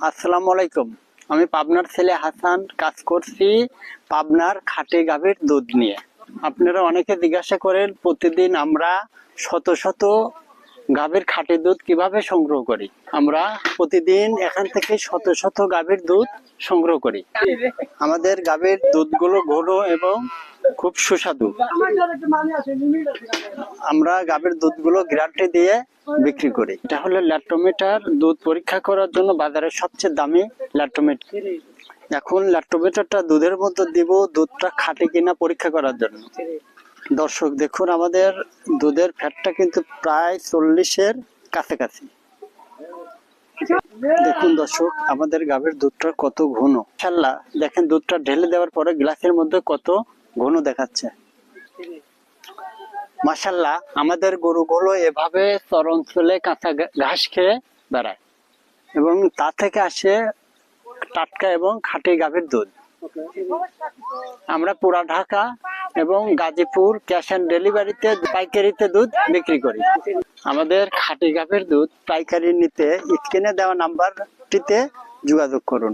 আসসালামু আলাইকুম। আমি পাবনার ছেলে হাসান, কাজ করছি পাবনার খাঁটি গাভীর দুধ নিয়ে। আপনারা অনেকে জিজ্ঞাসা করেন প্রতিদিন আমরা শত শত গাভীর খাঁটি দুধ কিভাবে সংগ্রহ করি। আমরা প্রতিদিন এখান থেকে শত শত গাভীর দুধ সংগ্রহ করি। আমাদের গাভীর দুধগুলো ঘন এবং খুব সুস্বাদু। আমরা গাভীর দুধগুলো গ্যারান্টি দিয়ে বিক্রি করি। এটা হলো ল্যাক্টোমিটার। দুধ পরীক্ষা করার জন্য বাজারে সবচেয়ে দামি ল্যাক্টোমিটার। এখন ল্যাক্টোমিটারটা দুধের মধ্যে দিব দুধটা খাঁটি কিনা পরীক্ষা করার জন্য। দর্শক দেখুন, আমাদের দুধের ফ্যাটটা কিন্তু প্রায় 40-এর কাছাকাছি। দেখুন দর্শক, আমাদের গাভীর দুধটা কত ঘন। ইনশাআল্লাহ দেখেন, দুধটা ঢেলে দেওয়ার পরে গ্লাসের মধ্যে কত ঘন দেখাচ্ছে। মাশাআল্লাহ, আমাদের গরুগুলো এভাবে চর অঞ্চলে কাঁচা ঘাস খেয়ে বেড়ায় এবং তা থেকে আসে টাটকা এবং খাঁটি গাভীর দুধ। আমরা পুরা ঢাকা এবং গাজীপুর ক্যাশ অ্যান্ড ডেলিভারিতে পাইকারিতে দুধ বিক্রি করি। আমাদের খাঁটি গাভীর দুধ পাইকারি নিতে স্ক্রিনে দেওয়া নাম্বারটিতে যোগাযোগ করুন।